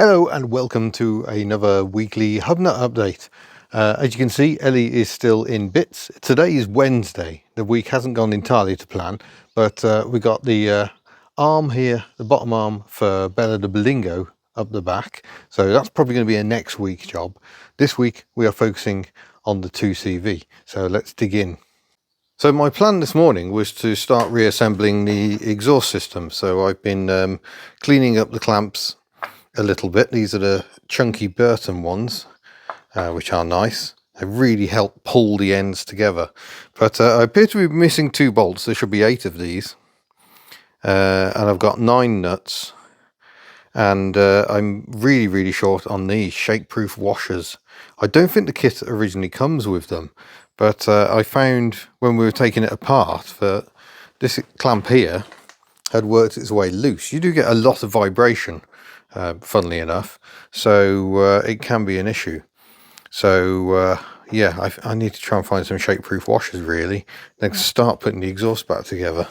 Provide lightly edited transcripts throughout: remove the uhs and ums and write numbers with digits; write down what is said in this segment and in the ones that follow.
Hello and welcome to another weekly Hubnut update. As you can see, Ellie is still in bits. Today is Wednesday. The week hasn't gone entirely to plan, but we got the arm here, the bottom arm for Bella the Belingo up the back. So that's probably going to be a next week job. This week we are focusing on the 2CV. So let's dig in. So my plan this morning was to start reassembling the exhaust system. So I've been cleaning up the clamps a little bit. These are the chunky Burton ones, which are nice. They really help pull the ends together. But I appear to be missing 2 bolts. There should be 8 of these. And I've got 9 nuts. And I'm really short on these shake-proof washers. I don't think the kit originally comes with them. But I found when we were taking it apart that this clamp here had worked its way loose. You do get a lot of vibration, funnily enough, so it can be an issue. So yeah, I need to try and find some shake-proof washers really, then start putting the exhaust back together.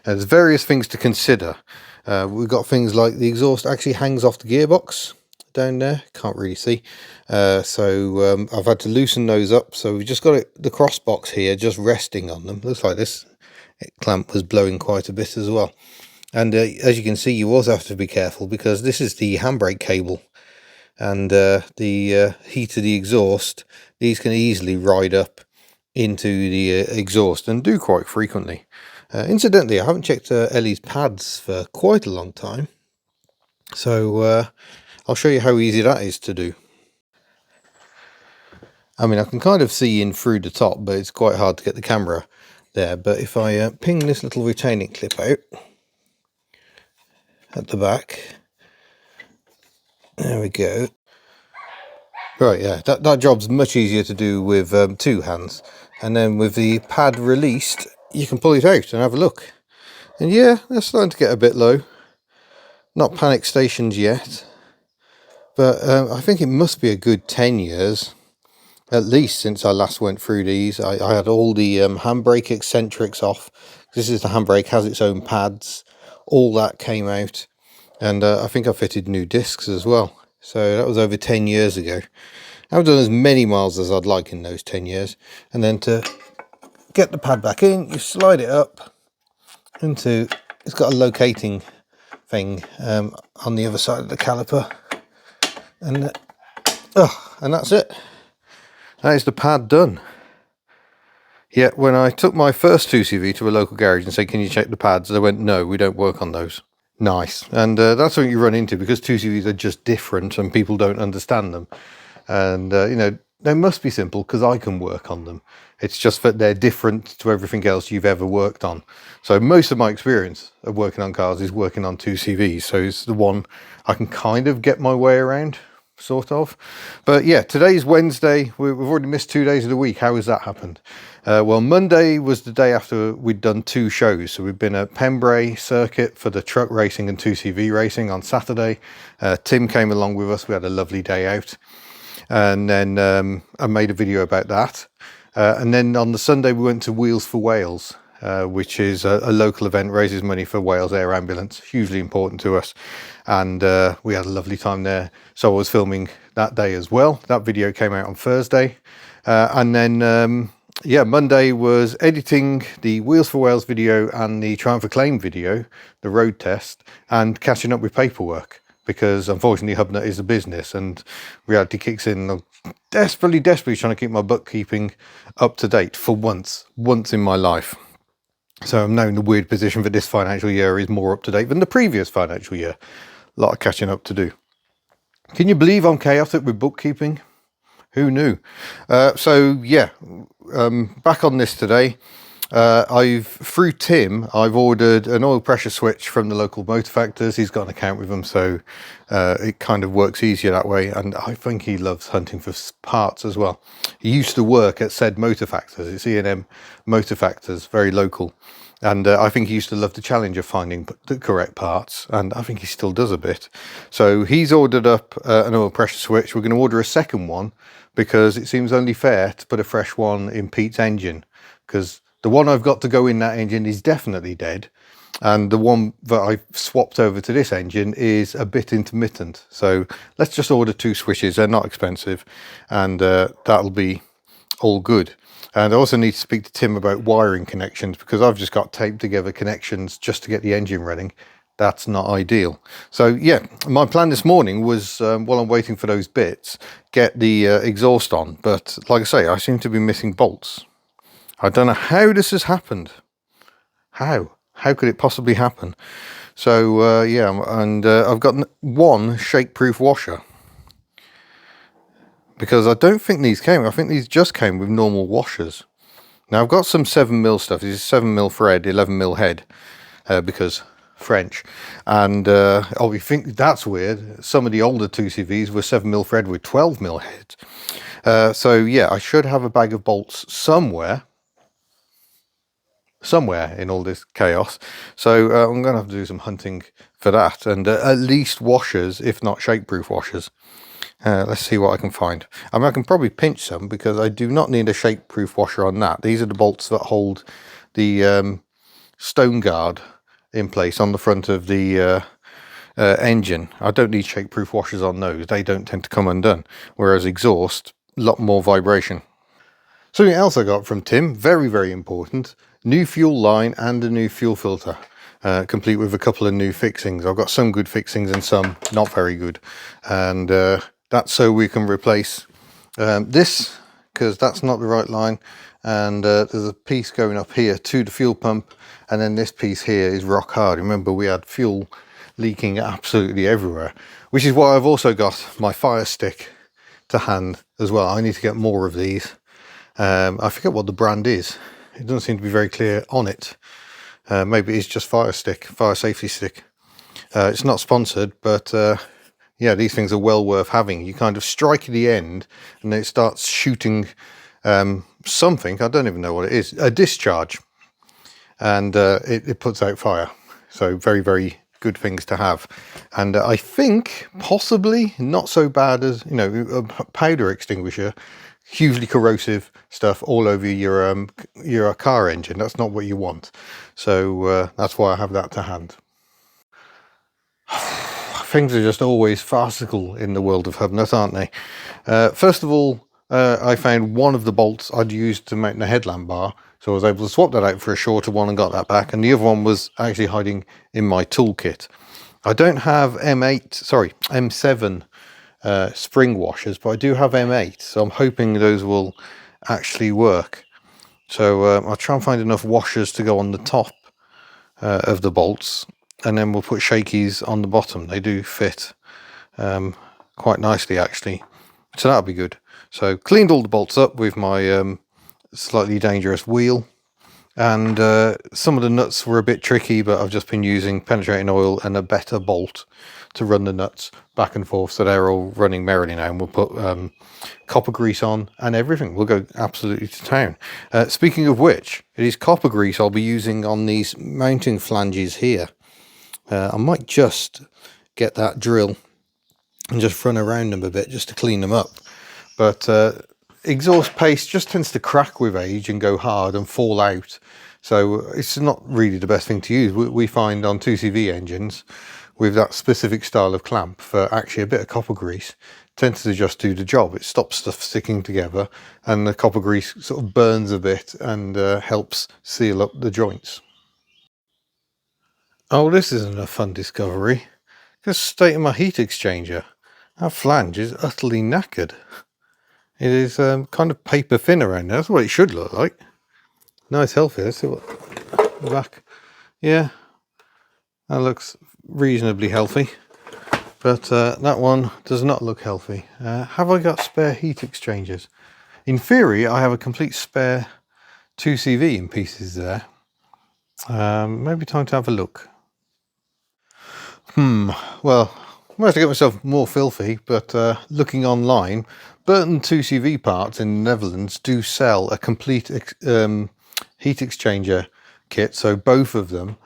There's various things to consider. We've got things like the exhaust actually hangs off the gearbox down there, can't really see, so I've had to loosen those up. So we've just got the cross box here just resting on them. Looks like this clamp was blowing quite a bit as well. And as you can see, you also have to be careful because this is the handbrake cable, and the heat of the exhaust, these can easily ride up into the exhaust and do quite frequently. Incidentally, I haven't checked Ellie's pads for quite a long time, so I'll show you how easy that is to do. I mean, I can kind of see in through the top, but it's quite hard to get the camera there. But if I ping this little retaining clip out at the back, there we go. Right, yeah, that job's much easier to do with 2 hands, and then with the pad released you can pull it out and have a look. And yeah, they're starting to get a bit low. Not panic stations yet, but I think it must be a good 10 years at least since I last went through these. I had all the handbrake eccentrics off. This is the handbrake, has its own pads, all that came out, and I think I fitted new discs as well. So that was over 10 years ago. I've done as many miles as I'd like in those 10 years. And then to get the pad back in, you slide it up into, it's got a locating thing on the other side of the caliper. And that's it. That is the pad done. Yet when I took my first 2CV to a local garage and said, can you check the pads? They went, no, we don't work on those. Nice. And that's what you run into, because 2CVs are just different and people don't understand them. And you know, they must be simple because I can work on them. It's just that they're different to everything else you've ever worked on. So most of my experience of working on cars is working on 2CVs. So it's the one I can kind of get my way around, sort of. But yeah, today's Wednesday. We've already missed 2 days of the week. How has that happened? Well, Monday was the day after we'd done 2 shows. So we've been at Pembrey circuit for the truck racing and 2CV racing on Saturday. Tim came along with us. We had a lovely day out. And then I made a video about that. And then on the Sunday we went to Wheels for Wales, which is a local event, raises money for Wales Air Ambulance, hugely important to us. And we had a lovely time there. So I was filming that day as well. That video came out on Thursday. And then, yeah, Monday was editing the Wheels for Wales video and the Triumph Acclaim video, the road test, and catching up with paperwork. Because unfortunately Hubnut is a business and reality kicks in. I'm desperately trying to keep my bookkeeping up to date for once in my life. So I'm now in the weird position that this financial year is more up to date than the previous financial year. A lot of catching up to do. Can you believe I'm chaotic with bookkeeping? Who knew? So yeah, back on this today. Through Tim, I've ordered an oil pressure switch from the local Motor Factors. He's got an account with them, so it kind of works easier that way. And I think he loves hunting for parts as well. He used to work at said Motor Factors. It's E&M Motor Factors, very local. And I think he used to love the challenge of finding the correct parts, and I think he still does a bit. So he's ordered up an oil pressure switch. We're going to order a second one because it seems only fair to put a fresh one in Pete's engine, because the one I've got to go in that engine is definitely dead. and the one that I swapped over to this engine is a bit intermittent. So let's just order 2 switches. They're not expensive, and that'll be all good. And I also need to speak to Tim about wiring connections, because I've just got taped together connections just to get the engine running. That's not ideal. So yeah, my plan this morning was, while I'm waiting for those bits, get the exhaust on. But like I say, I seem to be missing bolts. I don't know how this has happened. How could it possibly happen? So yeah, and I've got one shake-proof washer, because I don't think these came. I think these just came with normal washers. Now I've got some 7mm stuff. This is 7mm thread, 11mm head, because French. And oh, you think that's weird? Some of the older 2CVs were 7mm thread with 12mm heads. So yeah, I should have a bag of bolts somewhere in all this chaos. So I'm going to have to do some hunting for that, and at least washers, if not shake-proof washers. Let's see what I can find. I mean, I can probably pinch some, because I do not need a shake-proof washer on that. These are the bolts that hold the stone guard in place on the front of the engine. I don't need shake-proof washers on those. They don't tend to come undone. Whereas exhaust, a lot more vibration. Something else I got from Tim, very, very important, new fuel line and a new fuel filter, complete with a couple of new fixings. I've got some good fixings and some not very good. And that's so we can replace this, because that's not the right line. And there's a piece going up here to the fuel pump, and then this piece here is rock hard. Remember, we had fuel leaking absolutely everywhere, which is why I've also got my fire stick to hand as well. I need to get more of these. I forget what the brand is. It doesn't seem to be very clear on it. Maybe it's just fire safety stick. It's not sponsored, but yeah, these things are well worth having. You kind of strike at the end and it starts shooting something. I don't even know what it is. A discharge. And it puts out fire. So very, very good things to have. And I think possibly not so bad as, you know, a powder extinguisher. Hugely corrosive stuff all over your car engine. That's not what you want. So that's why I have that to hand. Things are just always farcical in the world of hub nut, aren't they? First of all, I found one of the bolts I'd used to mount the headlamp bar, so I was able to swap that out for a shorter one and got that back, and the other one was actually hiding in my toolkit. I don't have M7 spring washers, but I do have M8, so I'm hoping those will actually work. So I'll try and find enough washers to go on the top of the bolts, and then we'll put shakies on the bottom. They do fit quite nicely actually, so that'll be good. So cleaned all the bolts up with my slightly dangerous wheel, and some of the nuts were a bit tricky, but I've just been using penetrating oil and a better bolt to run the nuts back and forth, so they're all running merrily now. And we'll put copper grease on and everything. We'll go absolutely to town. Speaking of which, it is copper grease I'll be using on these mounting flanges here. I might just get that drill and just run around them a bit just to clean them up. But exhaust paste just tends to crack with age and go hard and fall out. So it's not really the best thing to use. We find on 2CV engines with that specific style of clamp, for actually a bit of copper grease tends to just do the job. It stops stuff sticking together, and the copper grease sort of burns a bit and helps seal up the joints. Oh, this isn't a fun discovery. Just state of my heat exchanger. That flange is utterly knackered. It is kind of paper thin around there. That's what it should look like. Nice healthy. Let's see what the back. Yeah, that looks reasonably healthy. But that one does not look healthy. Have I got spare heat exchangers? In theory, I have a complete spare 2CV in pieces there. Maybe time to have a look. Well, I might have to get myself more filthy, but looking online, Burton 2CV parts in the Netherlands do sell a complete heat exchanger kit, so both of them,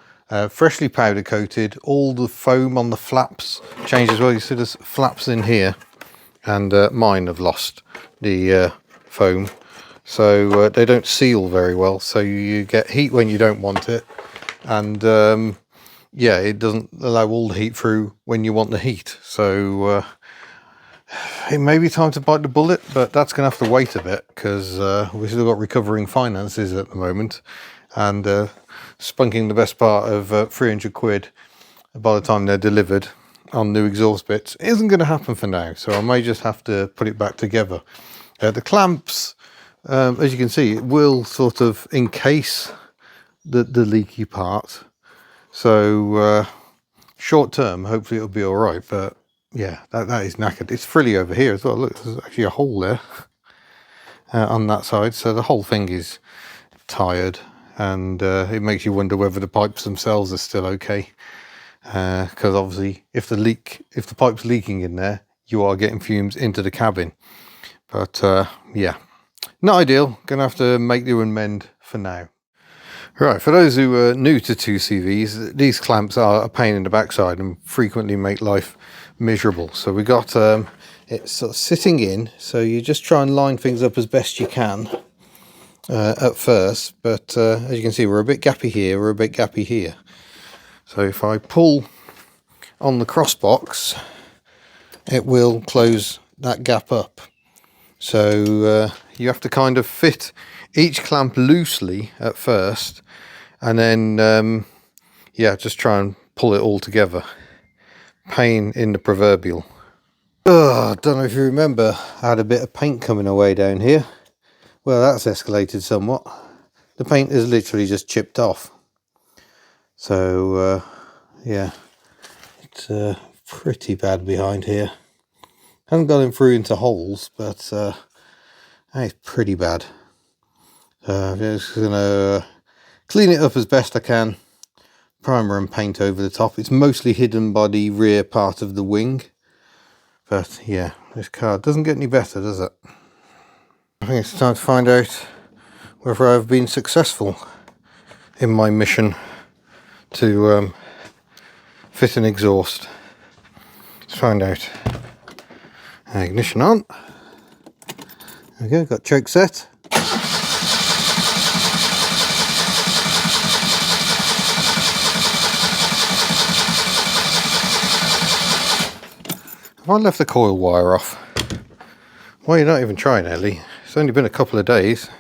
freshly powder coated, all the foam on the flaps changed as well. You see there's flaps in here, and mine have lost the foam, so they don't seal very well, so you get heat when you don't want it, and yeah, it doesn't allow all the heat through when you want the heat. So it may be time to bite the bullet, but that's going to have to wait a bit, because we've still got recovering finances at the moment, and spunking the best part of 300 quid by the time they're delivered on new exhaust bits isn't going to happen for now. So I may just have to put it back together. The clamps, as you can see, it will sort of encase the leaky part. So short term, hopefully it'll be all right. But yeah, that is knackered. It's frilly over here as well. Look, there's actually a hole there on that side. So the whole thing is tired, and it makes you wonder whether the pipes themselves are still okay. Because obviously, if the pipe's leaking in there, you are getting fumes into the cabin. But yeah, not ideal. Gonna have to make do and mend for now. Right, for those who are new to 2CVs, these clamps are a pain in the backside and frequently make life miserable. So we got it sort of sitting in, so you just try and line things up as best you can at first. But as you can see, we're a bit gappy here, we're a bit gappy here. So if I pull on the cross box, it will close that gap up. So you have to kind of fit each clamp loosely at first, and then yeah, just try and pull it all together. Pain in the proverbial. I don't know if you remember, I had a bit of paint coming away down here. Well, that's escalated somewhat. The paint is literally just chipped off. So yeah, it's pretty bad behind here. Haven't gone through into holes, but it's pretty bad. I'm just gonna clean it up as best I can, primer and paint over the top. It's mostly hidden by the rear part of the wing, but yeah, this car doesn't get any better, does it? I think it's time to find out whether I've been successful in my mission to fit an exhaust. Let's find out. Ignition on. There we go, got choke set. Have I left the coil wire off? Well, you're not even trying, Ellie. It's only been a couple of days.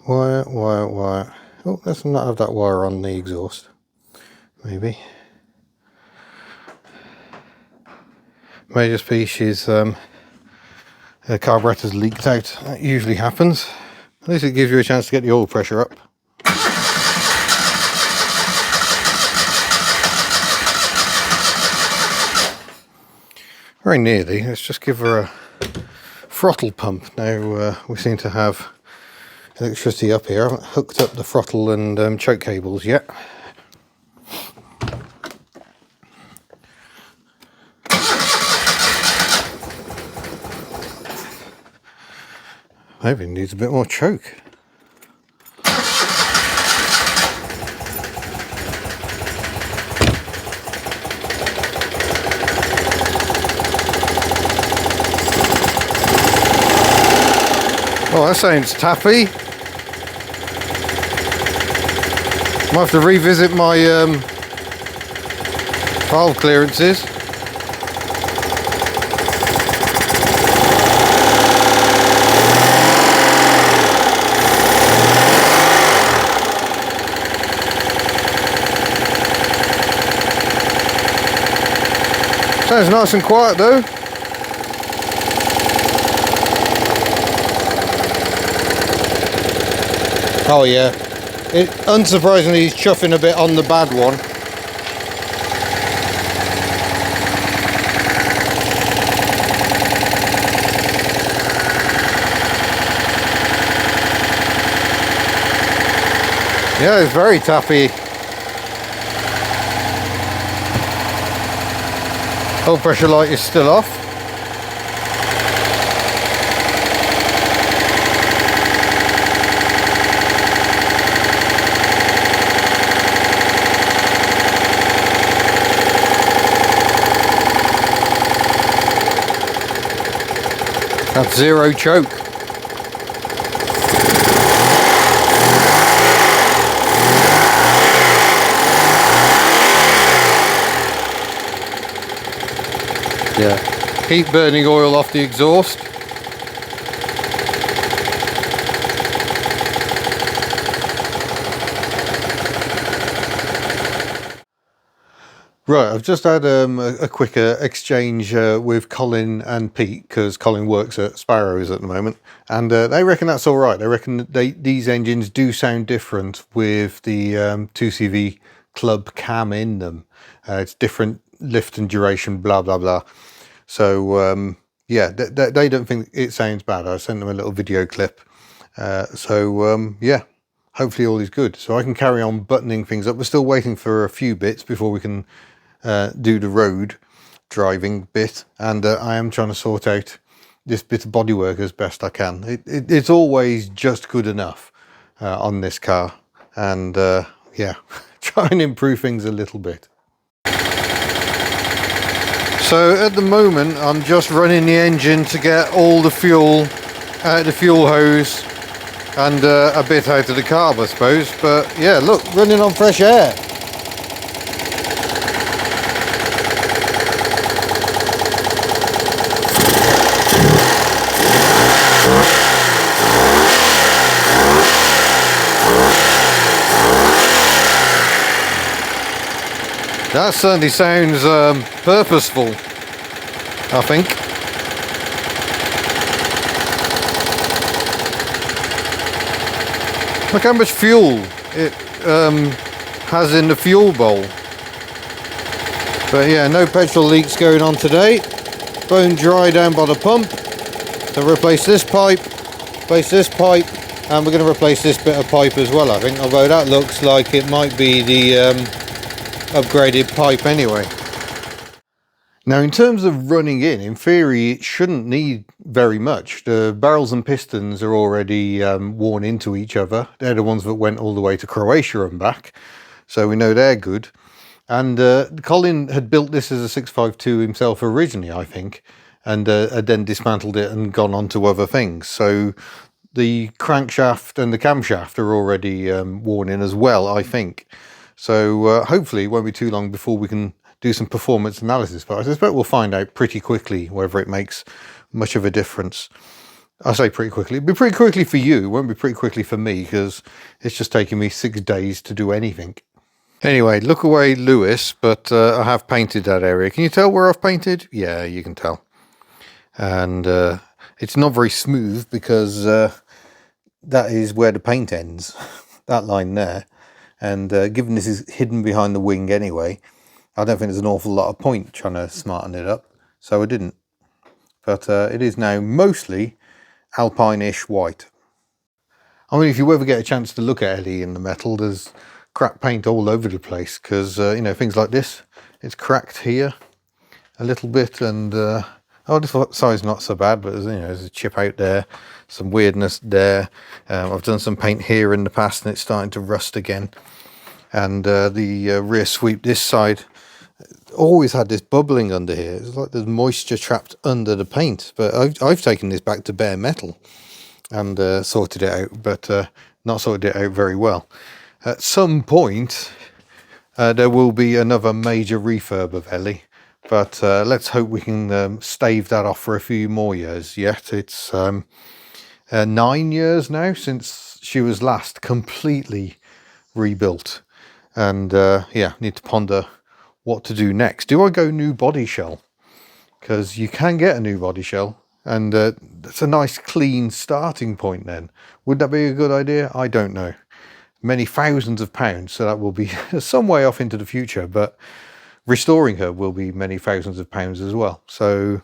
Wire. Oh, let's not have that wire on the exhaust. Maybe. May just be she's the carburetor's leaked out. That usually happens. At least it gives you a chance to get the oil pressure up. Very nearly. Let's just give her a throttle pump. Now we seem to have electricity up here. I haven't hooked up the throttle and choke cables yet. Maybe it needs a bit more choke. Oh, that sounds taffy. Might have to revisit my valve clearances. Sounds nice and quiet though. Oh yeah, unsurprisingly he's chuffing a bit on the bad one. Yeah, it's very taffy. Oil pressure light is still off. That's zero choke. Yeah, keep burning oil off the exhaust. Right, I've just had a quick exchange with Colin and Pete, because Colin works at Sparrows at the moment, and they reckon that's all right. They reckon these engines do sound different with the 2CV Club cam in them. It's different lift and duration, blah blah blah. So yeah, they don't think it sounds bad. I sent them a little video clip. Yeah, hopefully all is good. So I can carry on buttoning things up. We're still waiting for a few bits before we can do the road driving bit, and I am trying to sort out this bit of bodywork as best I can. It's always just good enough on this car, and yeah, try and improve things a little bit. So at the moment I'm just running the engine to get all the fuel out of the fuel hose and a bit out of the carb, I suppose. But yeah, look, running on fresh air. That certainly sounds purposeful, I think. Look how much fuel it has in the fuel bowl. But yeah, no petrol leaks going on today. Bone dry down by the pump. So replace this pipe, and we're going to replace this bit of pipe as well, I think. Although that looks like it might be the upgraded pipe anyway. Now in terms of running in theory it shouldn't need very much. The barrels and pistons are already worn into each other. They're the ones that went all the way to Croatia and back, so we know they're good. And Colin had built this as a 652 himself originally, I think, and had then dismantled it and gone on to other things. So the crankshaft and the camshaft are already worn in as well, I think. So hopefully it won't be too long before we can do some performance analysis, but I suspect we'll find out pretty quickly whether it makes much of a difference. I say pretty quickly. It'll be pretty quickly for you, it won't be pretty quickly for me, because it's just taking me 6 days to do anything. Anyway, look away Lewis, but I have painted that area. Can you tell where I've painted? Yeah, you can tell. And it's not very smooth because that is where the paint ends, that line there. And given this is hidden behind the wing anyway, I don't think there's an awful lot of point trying to smarten it up, so I didn't. But it is now mostly Alpine-ish white. I mean, if you ever get a chance to look at Ellie in the metal, there's cracked paint all over the place, because, you know, things like this, it's cracked here a little bit, and, oh, this side's not so bad, but there's, you know, there's a chip out there, some weirdness there. I've done some paint here in the past, and it's starting to rust again. And the rear sweep this side always had this bubbling under here. It's like there's moisture trapped under the paint, but I've taken this back to bare metal and sorted it out, but not sorted it out very well. At some point there will be another major refurb of Ellie, but let's hope we can stave that off for a few more years yet. It's 9 years now since she was last completely rebuilt, and yeah, need to ponder what to do next. Do I go new body shell? Because you can get a new body shell, and that's a nice clean starting point then. Would that be a good idea? I don't know. Many thousands of pounds, so that will be some way off into the future, but restoring her will be many thousands of pounds as well. So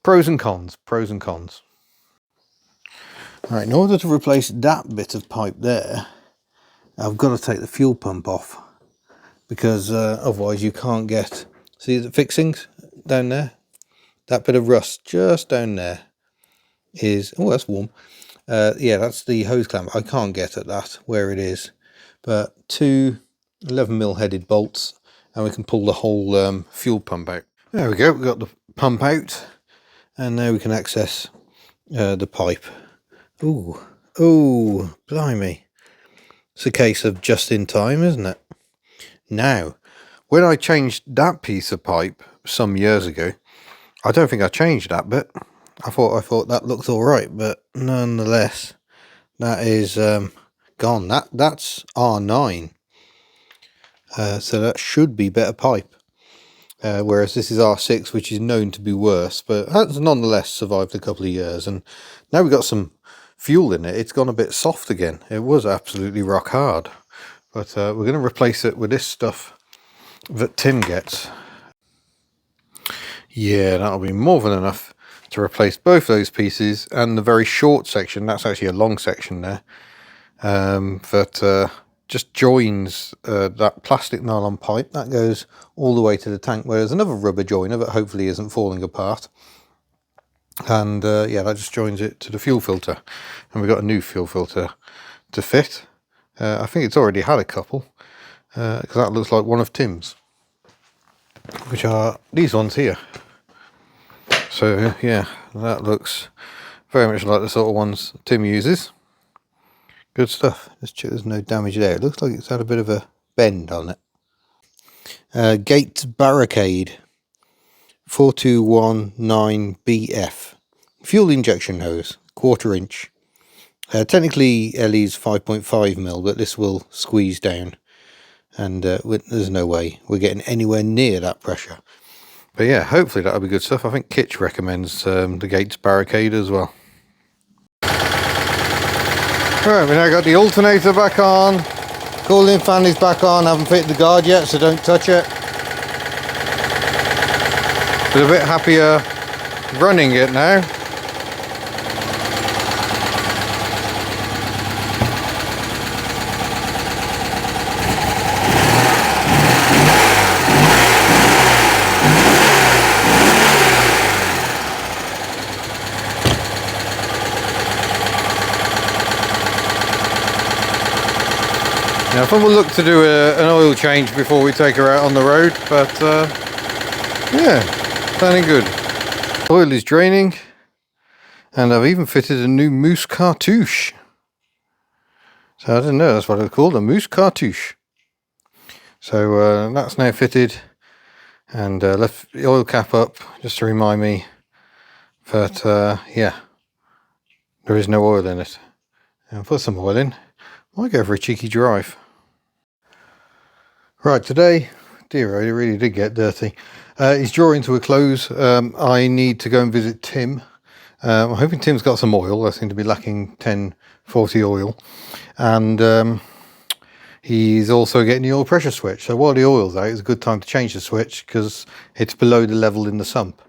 pros and cons, pros and cons. All right, in order to replace that bit of pipe there, I've got to take the fuel pump off, because otherwise you can't get, see the fixings down there? That bit of rust just down there is, oh, that's warm. Yeah, that's the hose clamp. I can't get at that where it is, but 2 11mm headed bolts, and we can pull the whole fuel pump out. There we go, we've got the pump out, and now we can access the pipe. Ooh, oh, blimey. It's a case of just in time, isn't it? Now, when I changed that piece of pipe some years ago, I don't think I changed that bit. I thought that looked all right, but nonetheless, that is gone. That's R9, so that should be better pipe. Whereas this is R6, which is known to be worse, but has nonetheless survived a couple of years. And now we've got some fuel in it. It's gone a bit soft again. It was absolutely rock hard, but we're going to replace it with this stuff that Tim gets. Yeah, that'll be more than enough to replace both those pieces and the very short section. That's actually a long section there, that just joins that plastic nylon pipe that goes all the way to the tank, where there's another rubber joiner that hopefully isn't falling apart, and yeah, that just joins it to the fuel filter. And we've got a new fuel filter to fit. I think it's already had a couple, because that looks like one of Tim's, which are these ones here. So yeah, that looks very much like the sort of ones Tim uses. Good stuff. Let's check there's no damage there. It looks like it's had a bit of a bend on it. Gates barricade 4219BF. Fuel injection hose, 1/4 inch. Technically LE's 5.5mm, but this will squeeze down, and there's no way we're getting anywhere near that pressure. But yeah, hopefully that'll be good stuff. I think Kitch recommends the Gates barricade as well. Right, we now got the alternator back on. Cooling fan is back on. Haven't fitted the guard yet, so don't touch it. But a bit happier running it now. Now, I think we'll look to do an oil change before we take her out on the road, but yeah, sounding good. Oil is draining, and I've even fitted a new mousse cartouche. So I didn't know that's what it's called, a mousse cartouche. So that's now fitted, and left the oil cap up just to remind me that yeah, there is no oil in it. And put some oil in. Might go for a cheeky drive. Right, today, dear, it really did get dirty. It's drawing to a close. I need to go and visit Tim. I'm hoping Tim's got some oil. I seem to be lacking 1040 oil. And he's also getting the oil pressure switch. So while the oil's out, it's a good time to change the switch, because it's below the level in the sump.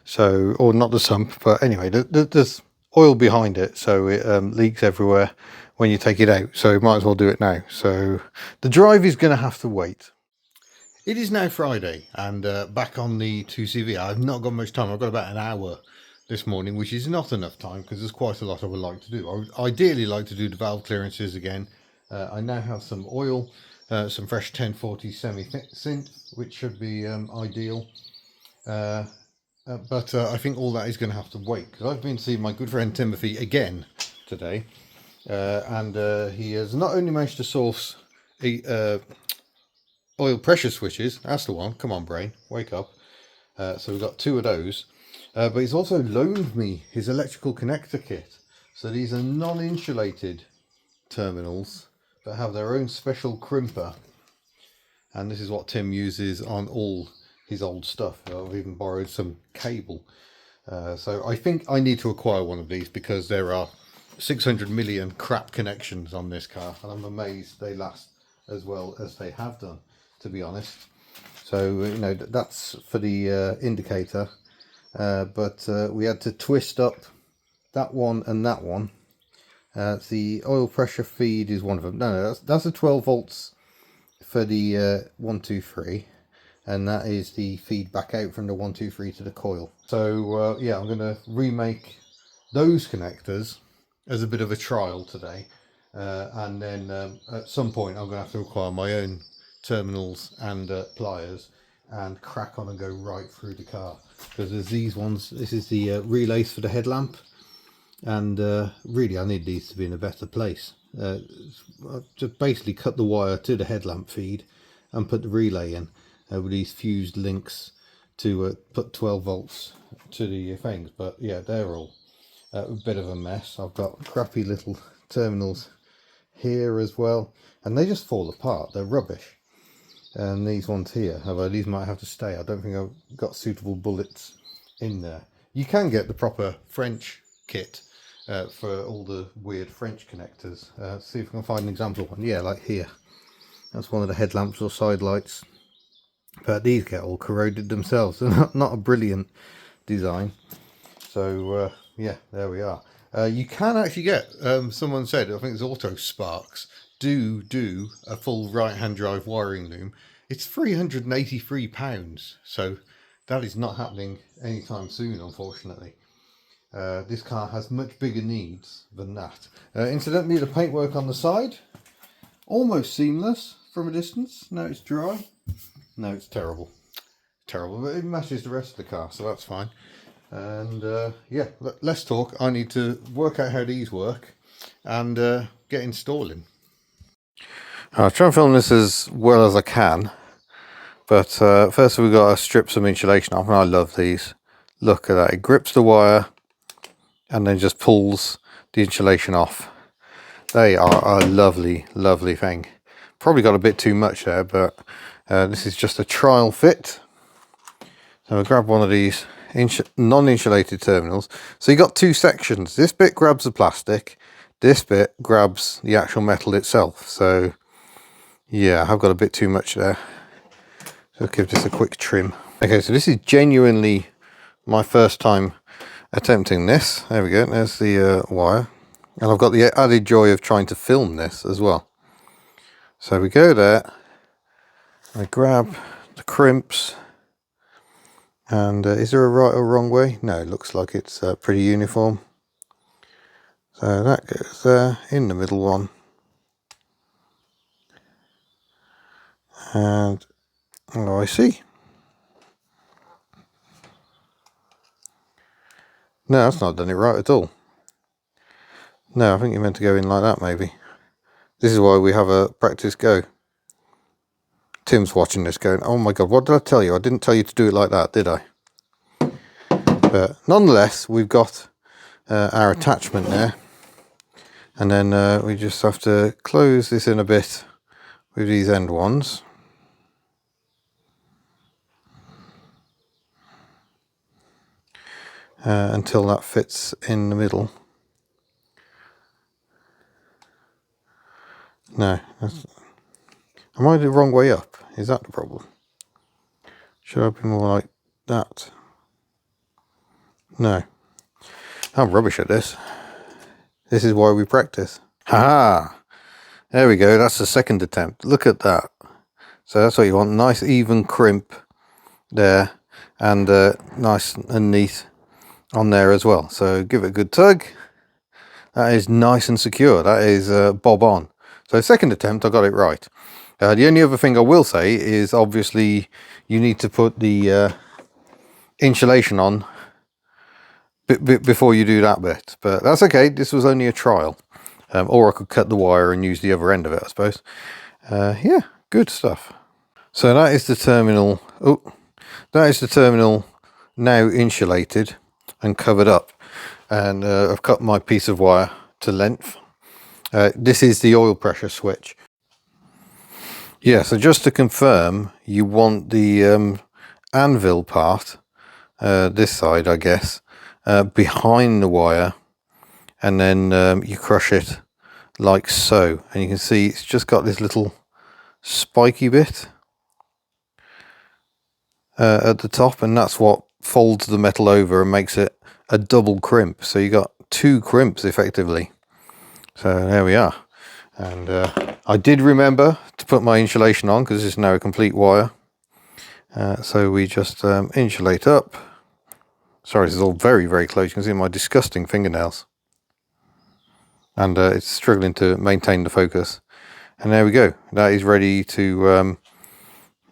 So, or not the sump, but anyway, there's oil behind it, so it leaks everywhere when you take it out, so might as well do it now. So the drive is going to have to wait. It is now Friday, and back on the 2CV. I've not got much time. I've got about an hour this morning, which is not enough time because there's quite a lot I would like to do. I would ideally like to do the valve clearances again. I now have some oil, some fresh 1040 semi-synth, which should be ideal. But I think all that is going to have to wait, because I've been seeing my good friend Timothy again today. And he has not only managed to source oil pressure switches, that's the one, come on brain, wake up. So we've got 2 of those, but he's also loaned me his electrical connector kit. So these are non-insulated terminals that have their own special crimper, and this is what Tim uses on all his old stuff. I've even borrowed some cable. So I think I need to acquire one of these, because there are 600 million crap connections on this car, and I'm amazed they last as well as they have done, to be honest. So you know, that's for the indicator, but we had to twist up that one and that one. The oil pressure feed is one of them. No, that's a 12 volts for the 123, and that is the feed back out from the 123 to the coil. So yeah, I'm going to remake those connectors as a bit of a trial today, and then at some point I'm going to have to acquire my own terminals and pliers and crack on and go right through the car, because there's these ones. This is the relays for the headlamp, and really I need these to be in a better place. Just basically cut the wire to the headlamp feed and put the relay in with these fused links to put 12 volts to the things, but yeah, they're all a bit of a mess. I've got crappy little terminals here as well, and they just fall apart. They're rubbish. And these ones here, although these might have to stay. I don't think I've got suitable bullets in there. You can get the proper French kit for all the weird French connectors. See if I can find an example of one. Yeah, like here. That's one of the headlamps or side lights. But these get all corroded themselves. They're not a brilliant design. So yeah, there we are. You can actually get, someone said, I think it's Auto Sparks, do a full right hand drive wiring loom. It's £383, so that is not happening anytime soon, unfortunately. This car has much bigger needs than that. Incidentally, the paintwork on the side, almost seamless from a distance. Now it's dry. No, it's terrible. Terrible, but it matches the rest of the car, so that's fine. And yeah, let's talk. I need to work out how these work and get installing. I'll try and film this as well as I can, but first we've got to strip some insulation off, and I love these. Look at that, it grips the wire and then just pulls the insulation off. They are a lovely, lovely thing. Probably got a bit too much there, but this is just a trial fit. So I'll grab one of these non-insulated terminals. So you got two sections. This bit grabs the plastic, this bit grabs the actual metal itself. So yeah, I've got a bit too much there. So I'll give this a quick trim. Okay, so this is genuinely my first time attempting this. There we go, there's the wire. And I've got the added joy of trying to film this as well. So we go there, I grab the crimps, and is there a right or wrong way? No, it looks like it's pretty uniform. So that goes there, in the middle one. And oh, I see. No, that's not done it right at all. No, I think you're meant to go in like that maybe. This is why we have a practice go. Tim's watching this going, oh my god, what did I tell you? I didn't tell you to do it like that, did I? But nonetheless, we've got our attachment there. And then we just have to close this in a bit with these end ones. Until that fits in the middle. No, am I the wrong way up? Is that the problem? Should I be more like that? No. I'm rubbish at this. This is why we practice. Haha! There we go, that's the second attempt. Look at that. So that's what you want, nice even crimp there, and nice and neat on there as well. So give it a good tug. That is nice and secure. That is bob on. So second attempt, I got it right. The only other thing I will say is obviously you need to put the insulation on before you do that bit. But that's okay, this was only a trial. Or I could cut the wire and use the other end of it, I suppose. Yeah, good stuff. So that is the terminal. Oh, that is the terminal now insulated and covered up. And I've cut my piece of wire to length. This is the oil pressure switch. Yeah, so just to confirm, you want the anvil part, this side I guess, behind the wire, and then you crush it like so. And you can see it's just got this little spiky bit at the top, and that's what folds the metal over and makes it a double crimp. So you got two crimps effectively. So there we are. And I did remember to put my insulation on because this is now a complete wire. So we just insulate up. Sorry, this is all very, very close. You can see my disgusting fingernails. And it's struggling to maintain the focus. And there we go. That is ready to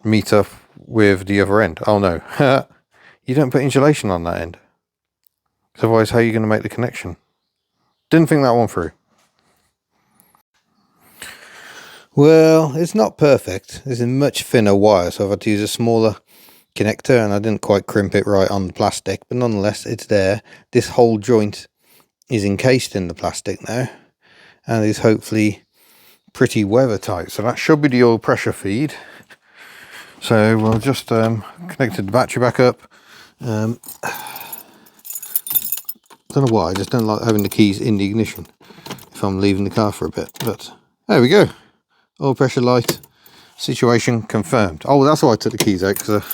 meet up with the other end. Oh no, you don't put insulation on that end. Otherwise, how are you going to make the connection? Didn't think that one through. Well, it's not perfect. This is much thinner wire, so I've had to use a smaller connector, and I didn't quite crimp it right on the plastic, but nonetheless it's there. This whole joint is encased in the plastic now and is hopefully pretty weather tight, so that should be the oil pressure feed. So we'll just connected the battery back up. Don't know why, I just don't like having the keys in the ignition if I'm leaving the car for a bit, but there we go. Oil pressure light, situation confirmed. Oh, that's why I took the keys out, because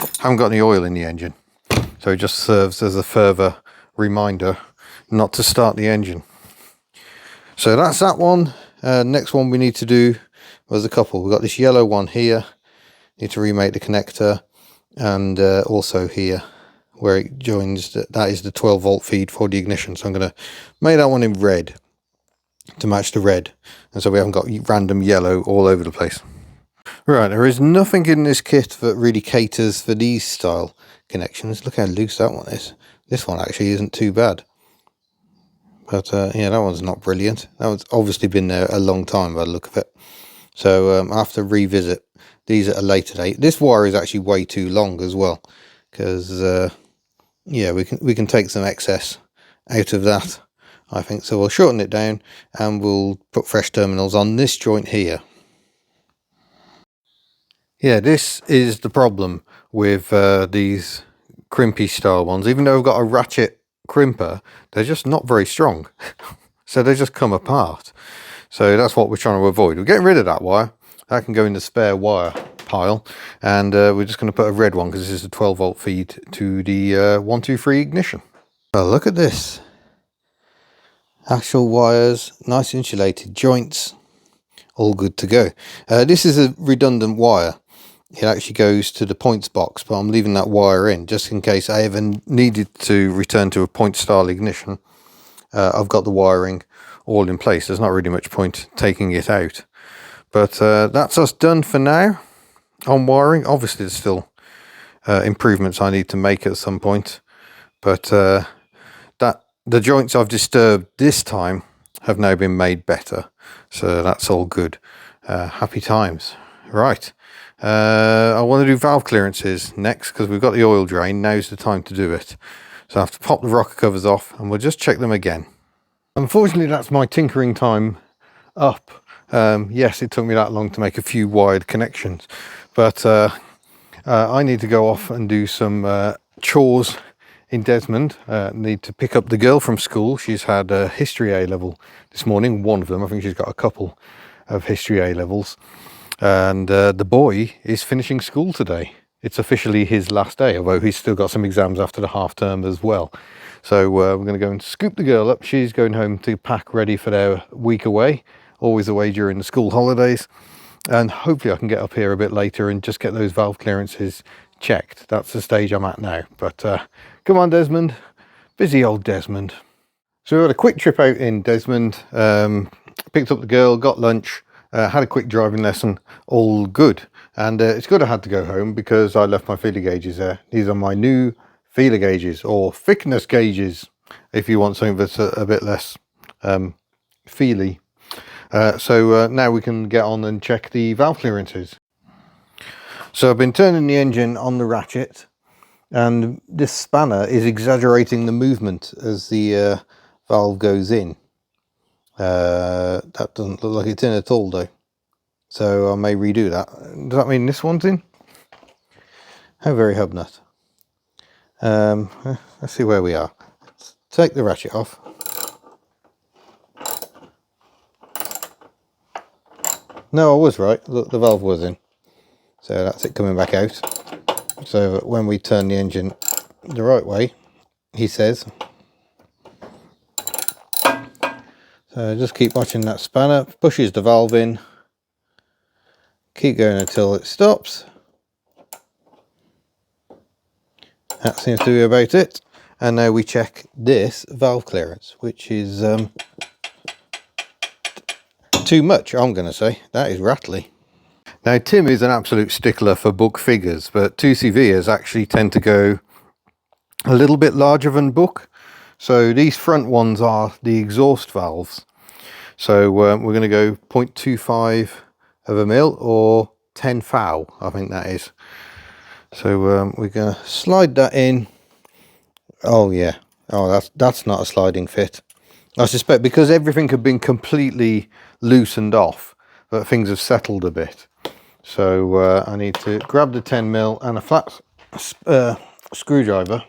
I haven't got any oil in the engine, so it just serves as a further reminder not to start the engine. So that's that one. Next one we need to do was a couple. We've got this yellow one here, need to remake the connector, and also here where it joins, that is the 12 volt feed for the ignition. So I'm going to make that one in red to match the red, and so we haven't got random yellow all over the place. Right, there is nothing in this kit that really caters for these style connections. Look how loose that one is. This one actually isn't too bad. But yeah, that one's not brilliant. That one's obviously been there a long time by the look of it. So I have to revisit these at a later date. This wire is actually way too long as well, because yeah, we can take some excess out of that, I think. So we'll shorten it down and we'll put fresh terminals on this joint here. Yeah, this is the problem with these crimpy style ones. Even though I've got a ratchet crimper, they're just not very strong. So they just come apart. So that's what we're trying to avoid. We're getting rid of that wire. That can go in the spare wire pile. And we're just going to put a red one, because this is a 12 volt feed to the 123 ignition. Oh, look at this. Actual wires, nice insulated joints, all good to go. This is a redundant wire. It actually goes to the points box, but I'm leaving that wire in just in case I ever needed to return to a point style ignition. I've got the wiring all in place. There's not really much point taking it out. But that's us done for now on wiring. Obviously there's still improvements I need to make at some point, but the joints I've disturbed this time have now been made better, so that's all good. Happy times. Right, I want to do valve clearances next, because we've got the oil drain. Now's the time to do it. So I have to pop the rocker covers off and we'll just check them again. Unfortunately, that's my tinkering time up. Yes, it took me that long to make a few wired connections, but I need to go off and do some chores in Desmond. Need to pick up the girl from school. She's had a history A level this morning, one of them. I think she's got a couple of history A levels, and the boy is finishing school today. It's officially his last day, although he's still got some exams after the half term as well. So we're going to go and scoop the girl up. She's going home to pack ready for their week away, always away during the school holidays. And hopefully I can get up here a bit later and just get those valve clearances checked. That's the stage I'm at now. But come on, Desmond. Busy old Desmond. So we had a quick trip out in Desmond. Picked up the girl, got lunch, had a quick driving lesson, all good. And it's good I had to go home, because I left my feeler gauges there. These are my new feeler gauges, or thickness gauges, if you want something that's a bit less feely. So now we can get on and check the valve clearances. So I've been turning the engine on the ratchet, and this spanner is exaggerating the movement as the valve goes in. That doesn't look like it's in at all though, so I may redo that. Does that mean this one's in? How very hubnut. Let's see where we are. Let's take the ratchet off. No, I was right. Look, the valve was in. So that's it coming back out. So that when we turn the engine the right way, he says. So just keep watching that spanner. Pushes the valve in. Keep going until it stops. That seems to be about it. And now we check this valve clearance, which is too much, I'm going to say. That is rattly. Now Tim is an absolute stickler for book figures, but 2CVers actually tend to go a little bit larger than book. So these front ones are the exhaust valves. So we're going to go 0.25 of a mil, or 10 thou, I think that is. So we're going to slide that in. Oh yeah, oh that's not a sliding fit. I suspect because everything had been completely loosened off, that things have settled a bit. So I need to grab the 10mm and a flat screwdriver,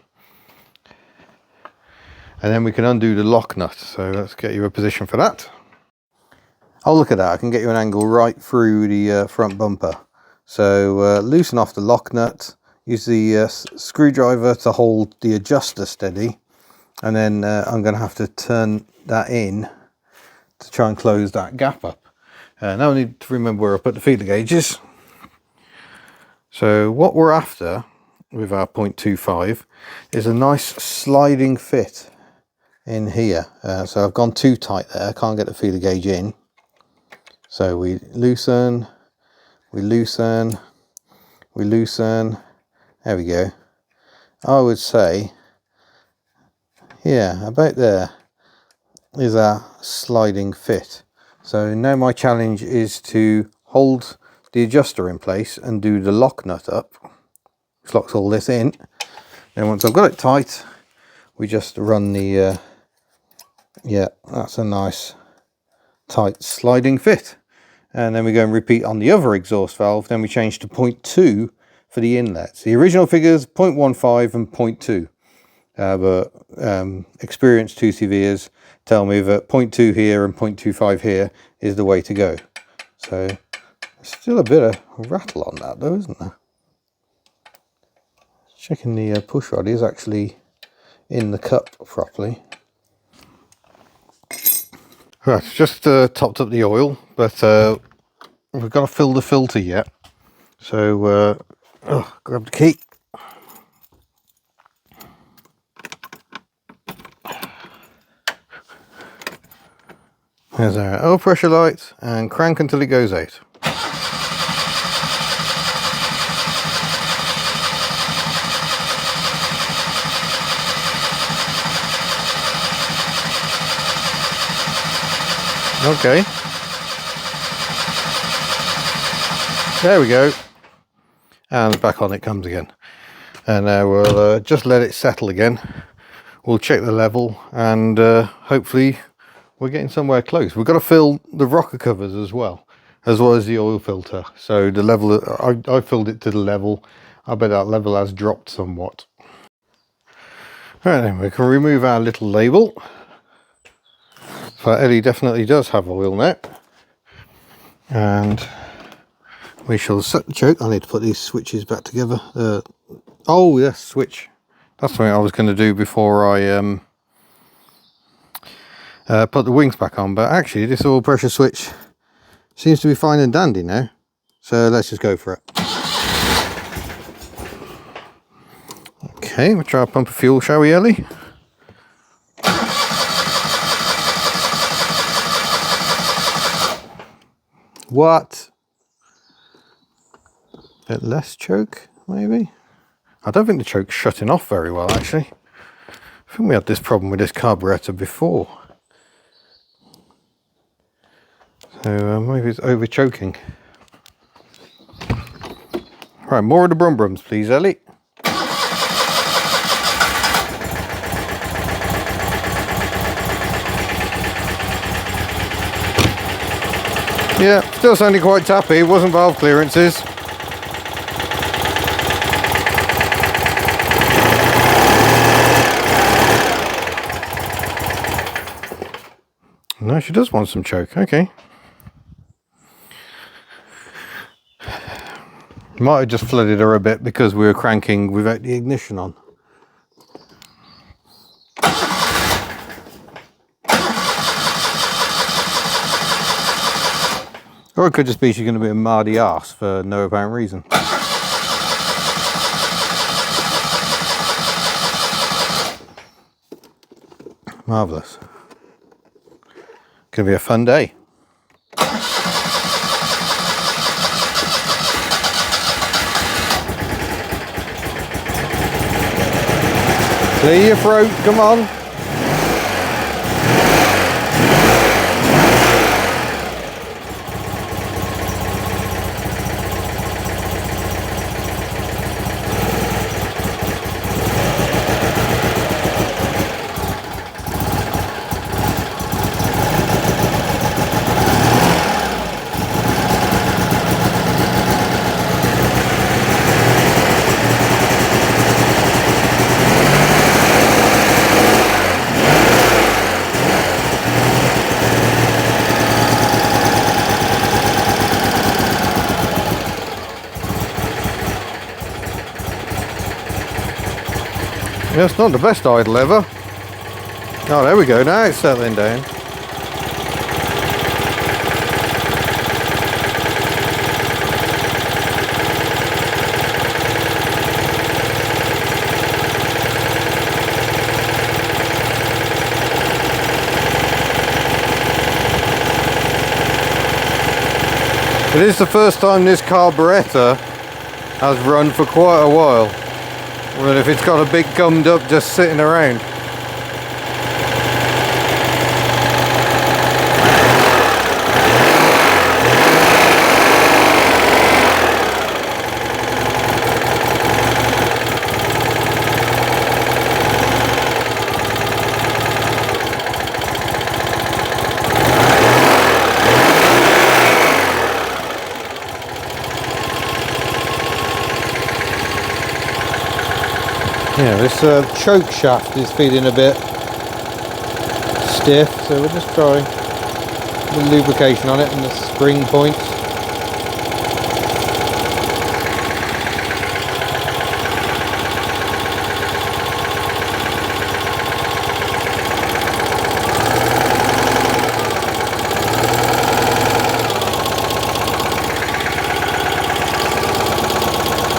and then we can undo the lock nut. So let's get you a position for that. Oh, look at that, I can get you an angle right through the front bumper. So loosen off the lock nut, use the screwdriver to hold the adjuster steady, and then I'm going to have to turn that in to try and close that gap up. Now I need to remember where I put the feeler gauges. So what we're after with our 0.25 is a nice sliding fit in here. So I've gone too tight there, I can't get the feeler gauge in. So we loosen, we loosen, we loosen, there we go. I would say, yeah, about there is our sliding fit. So now my challenge is to hold the adjuster in place and do the lock nut up, which locks all this in. And once I've got it tight, we just run the, yeah, that's a nice tight sliding fit. And then we go and repeat on the other exhaust valve. Then we change to 0.2 for the inlets. The original figures 0.15 and 0.2. But experienced 2CVers tell me that 0.2 here and 0.25 here is the way to go. So still a bit of rattle on that though, isn't there? Checking the push rod is actually in the cup properly. Right, just topped up the oil, but we've got to fill the filter yet. So grab the key. There's our oil pressure light, and crank until it goes out. Okay. There we go. And back on it comes again. And now we'll just let it settle again. We'll check the level, and hopefully we're getting somewhere close. We've got to fill the rocker covers as well as the oil filter. So the level, I filled it to the level. I bet that level has dropped somewhat. Right then, we can remove our little label. So Ellie definitely does have oil now. And we shall set the choke. I need to put these switches back together. Oh yes, switch. That's something I was going to do before I put the wings back on. But actually this oil pressure switch seems to be fine and dandy now. So let's just go for it. Okay, we'll try a pump of fuel, shall we, Ellie? What? A bit less choke, maybe? I don't think the choke's shutting off very well, actually. I think we had this problem with this carburetor before. So maybe it's over choking. Right, more of the brum brums, please, Ellie. Yeah, still sounding quite tappy. It wasn't valve clearances. No, she does want some choke. Okay. Might have just flooded her a bit because we were cranking without the ignition on. Or it could just be she's going to be a mardy arse for no apparent reason. Marvellous. Gonna be a fun day. Clear your throat, come on. Yeah, it's not the best idle ever. Oh, there we go, now it's settling down. It is the first time this carburettor has run for quite a while. Well, if it's got a bit gummed up just sitting around. Yeah, this choke shaft is feeling a bit stiff, so we'll just try the lubrication on it and the spring points.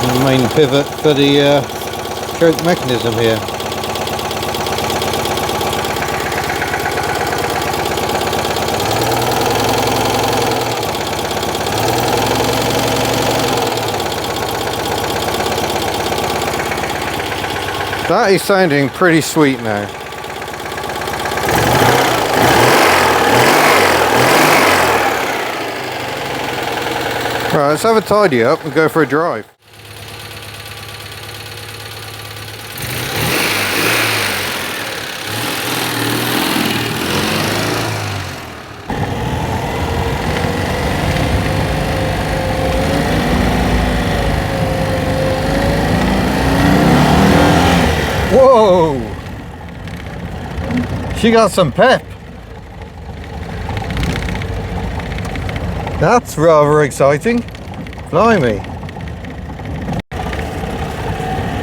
And the main pivot for the choke mechanism here. That is sounding pretty sweet now. Right, let's have a tidy up and go for a drive. Whoa! She got some pep. That's rather exciting. Blimey.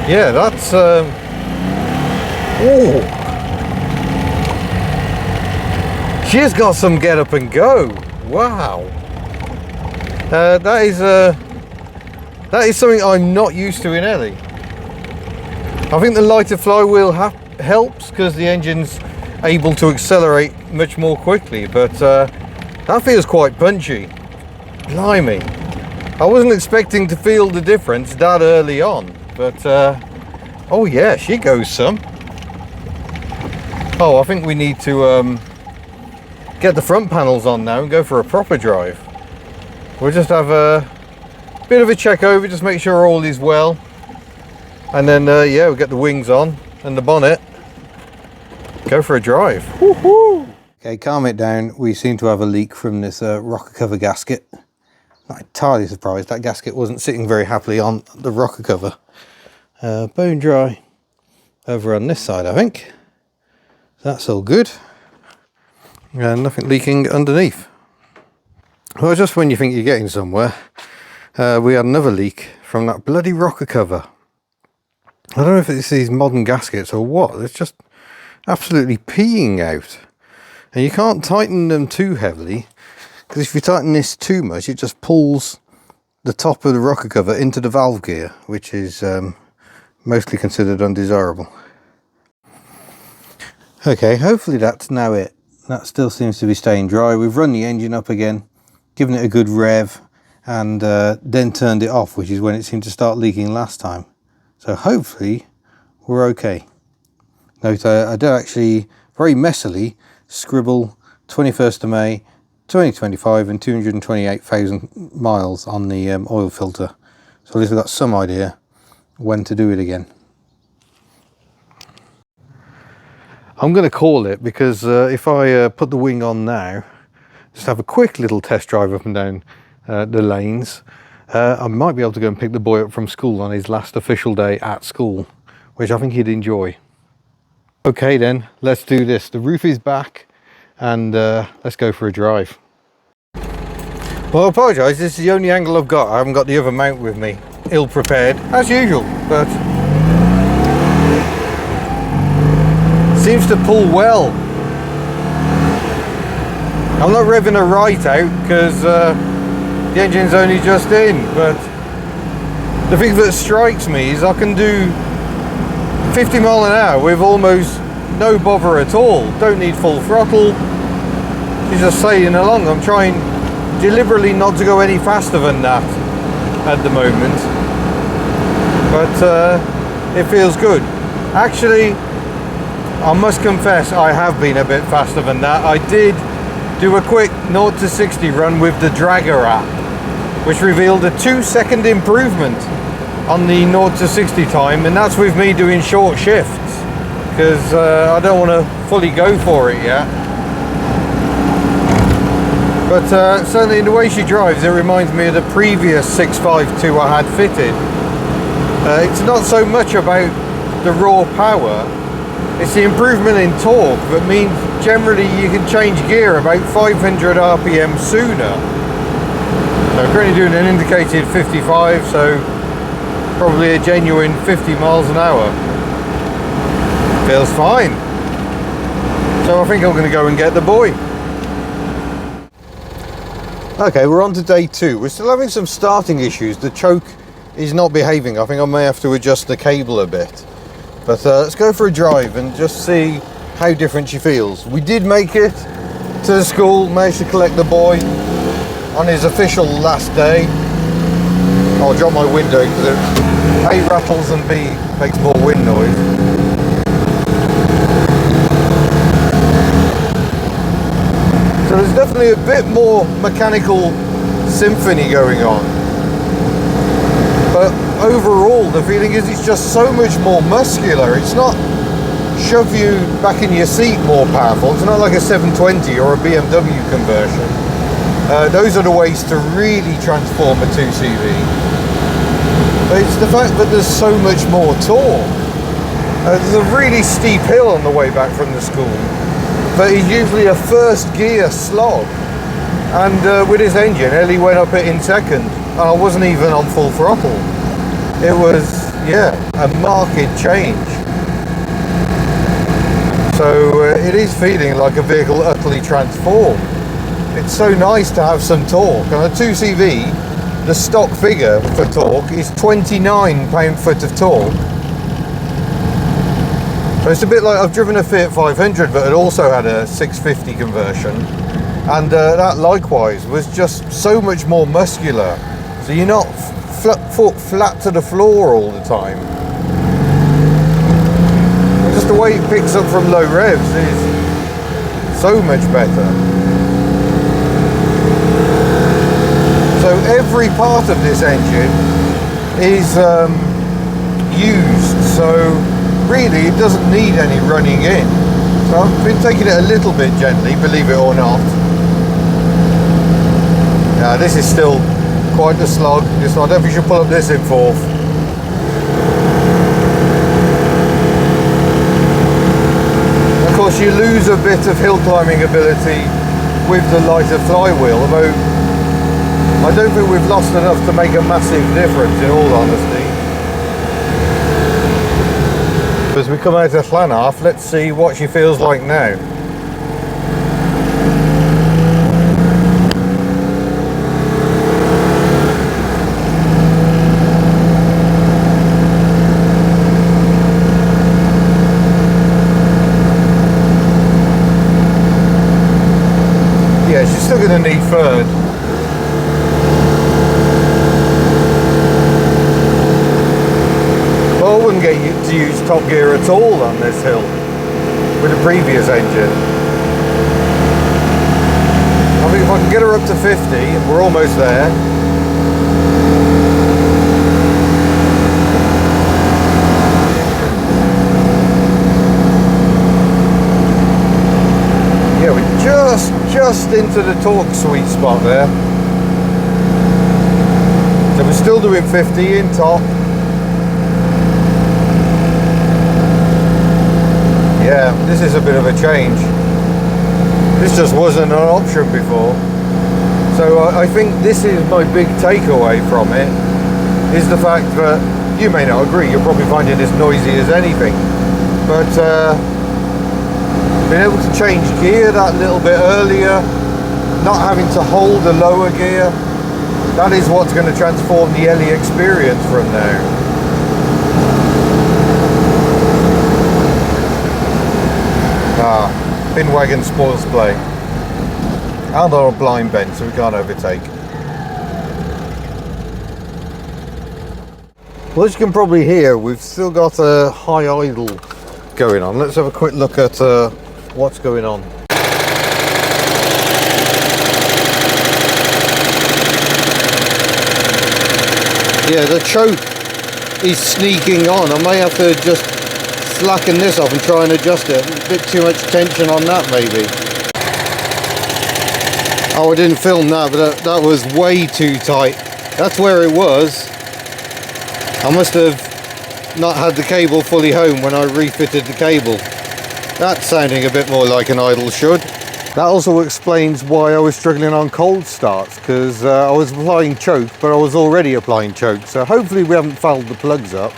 Yeah, that's oh. She's got some get up and go. Wow. That is something I'm not used to in Ellie. I think the lighter flywheel helps because the engine's able to accelerate much more quickly, but that feels quite punchy. Blimey. I wasn't expecting to feel the difference that early on, but oh yeah, she goes some. Oh, I think we need to get the front panels on now and go for a proper drive. We'll just have a bit of a check over, just make sure all is well. And then, yeah, we'll get the wings on and the bonnet. Go for a drive. Woohoo! Okay, calm it down. We seem to have a leak from this rocker cover gasket. Not entirely surprised. That gasket wasn't sitting very happily on the rocker cover. Bone dry over on this side, I think. That's all good. And nothing leaking underneath. Well, just when you think you're getting somewhere, we had another leak from that bloody rocker cover. I don't know if it's these modern gaskets or what. It's just absolutely peeing out. And you can't tighten them too heavily, because if you tighten this too much, it just pulls the top of the rocker cover into the valve gear, which is mostly considered undesirable. Okay, hopefully that's now it. That still seems to be staying dry. We've run the engine up again, given it a good rev, and then turned it off, which is when it seemed to start leaking last time. So hopefully we're okay. Note I did actually very messily scribble 21st of May 2025 and 228,000 miles on the oil filter. So at least we've got some idea when to do it again. I'm going to call it because if I put the wing on now, just have a quick little test drive up and down the lanes, I might be able to go and pick the boy up from school on his last official day at school, which I think he'd enjoy. Okay then, let's do this. The roof is back and let's go for a drive. Well, I apologise, this is the only angle I've got. I haven't got the other mount with me. Ill prepared, as usual, but seems to pull well. I'm not revving her right out because the engine's only just in, but the thing that strikes me is I can do 50 mile an hour with almost no bother at all. Don't need full throttle. She's just sailing along. I'm trying deliberately not to go any faster than that at the moment, but it feels good. Actually, I must confess I have been a bit faster than that. I did do a quick 0 to 60 run with the Dragger app, which revealed a 2-second improvement on the 0 to 60 time, and that's with me doing short shifts because I don't want to fully go for it yet. But certainly in the way she drives, it reminds me of the previous 652 I had fitted. It's not so much about the raw power, it's the improvement in torque that means generally you can change gear about 500 RPM sooner. So I'm currently doing an indicated 55, so probably a genuine 50 miles an hour. Feels fine. So I think I'm going to go and get the boy. Okay, we're on to day 2. We're still having some starting issues. The choke is not behaving. I think I may have to adjust the cable a bit. But let's go for a drive and just see how different she feels. We did make it to the school, managed to collect the boy on his official last day. I'll drop my window because it A, rattles, and B, makes more wind noise. So there's definitely a bit more mechanical symphony going on. But overall, the feeling is it's just so much more muscular. It's not shove you back in your seat more powerful. It's not like a 720 or a BMW conversion. Those are the ways to really transform a 2CV. But it's the fact that there's so much more torque. There's a really steep hill on the way back from the school, but it's usually a first gear slog. And with his engine, Ellie went up it in second. I wasn't even on full throttle. It was, yeah, a marked change. So it is feeling like a vehicle utterly transformed. It's so nice to have some torque. On a 2CV, the stock figure for torque is 29 pound-foot of torque. So it's a bit like I've driven a Fiat 500 but it also had a 650 conversion, and that likewise was just so much more muscular. So you're not foot flat to the floor all the time. And just the way it picks up from low revs is so much better. So every part of this engine is used, so really it doesn't need any running in. So I've been taking it a little bit gently, believe it or not. Now this is still quite a slog. I don't know if you should pull up this in fourth. Of course you lose a bit of hill climbing ability with the lighter flywheel, although I don't think we've lost enough to make a massive difference, in all honesty. As we come out of Llanarth, let's see what she feels like now. Yeah, she's still going to need third. Well, I wouldn't get you to use top gear at all on this hill with the previous engine. I think if I can get her up to 50, we're almost there. Yeah, we're just into the torque sweet spot there. So we're still doing 50 in top. Yeah, this is a bit of a change. This just wasn't an option before. So I think this is my big takeaway from it, is the fact that, you may not agree, you'll probably find it as noisy as anything, but Being able to change gear that little bit earlier, not having to hold a lower gear, that is what's going to transform the Ellie experience from now. Bin wagon spoils play. And on a blind bend, so we can't overtake. Well, as you can probably hear, we've still got a high idle going on. Let's have a quick look at what's going on. Yeah, the choke is sneaking on. I may have to just slacken this off and try and adjust it. A bit too much tension on that maybe. Oh, I didn't film that, but that was way too tight. That's where it was. I must have not had the cable fully home when I refitted the cable. That's sounding a bit more like an idle should. That also explains why I was struggling on cold starts, because I was applying choke, but I was already applying choke. So hopefully we haven't fouled the plugs up.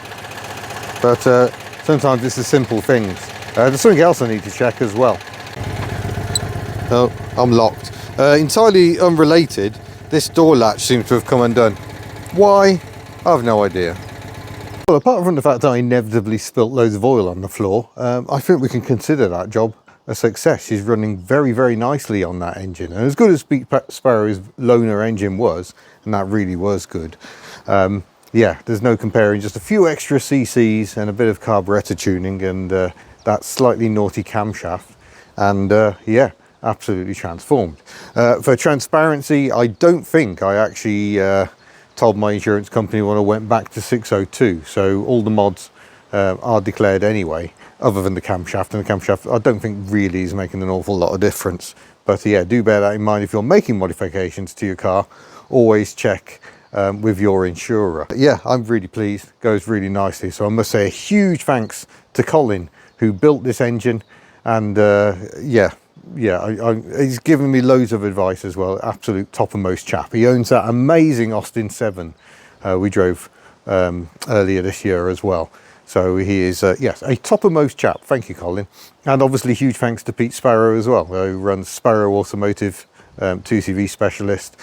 But sometimes it's the simple things. There's something else I need to check as well. Oh, I'm locked. Entirely unrelated, this door latch seems to have come undone. Why? I have no idea. Well, apart from the fact that I inevitably spilt loads of oil on the floor, I think we can consider that job a success. She's running very, very nicely on that engine. And as good as Speak Sparrow's loaner engine was, and that really was good, yeah, there's no comparing. Just a few extra cc's and a bit of carburetor tuning and that slightly naughty camshaft. And yeah, absolutely transformed. For transparency, I don't think I actually told my insurance company when I went back to 602, so all the mods are declared anyway, other than the camshaft, and the camshaft I don't think really is making an awful lot of difference. But yeah, do bear that in mind if you're making modifications to your car. Always check with your insurer. But yeah, I'm really pleased, goes really nicely. So I must say a huge thanks to Colin who built this engine, and yeah, he's given me loads of advice as well. Absolute toppermost chap. He owns that amazing Austin 7 we drove earlier this year as well. So he is, yes, a toppermost chap. Thank you, Colin. And obviously huge thanks to Pete Sparrow as well, who runs Sparrow Automotive, 2CV specialist.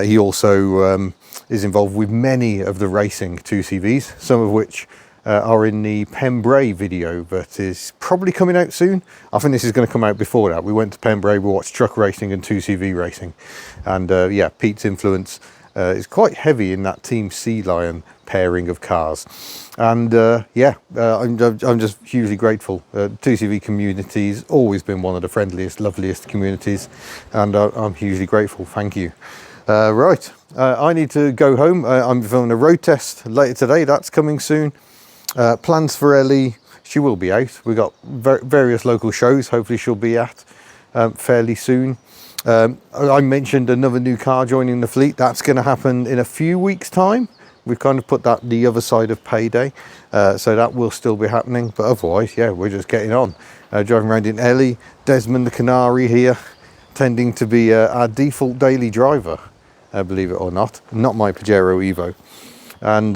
He also is involved with many of the racing 2CVs, some of which are in the Pembrey video that is probably coming out soon. I think this is going to come out before that. We went to Pembrey, we watched truck racing and 2CV racing, and yeah, Pete's influence is quite heavy in that Team Sea Lion pairing of cars. And yeah, I'm just hugely grateful. 2CV community's always been one of the friendliest, loveliest communities, and I'm hugely grateful. Thank you. Right, I need to go home. I'm filming a road test later today. That's coming soon. Plans for Ellie, she will be out. We've got various local shows, hopefully she'll be at fairly soon. I mentioned another new car joining the fleet. That's going to happen in a few weeks' time. We've kind of put that the other side of payday, so that will still be happening. But otherwise, yeah, we're just getting on. Driving around in Ellie, Desmond the Canary here, tending to be our default daily driver, believe it or not my Pajero Evo. And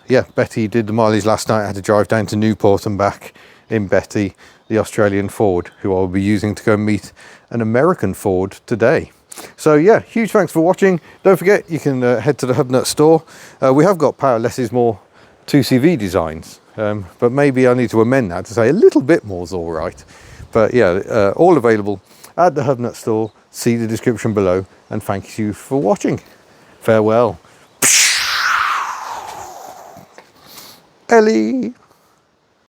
yeah, Betty did the mileage last night. I had to drive down to Newport and back in Betty, the Australian Ford, who I'll be using to go meet an American Ford today. So yeah, huge thanks for watching. Don't forget, you can head to the Hubnut store. We have got Power Less is More 2CV designs, but maybe I need to amend that to say a little bit more is all right. But yeah, all available at the Hubnut store. See the description below, and thank you for watching. Farewell. Ellie.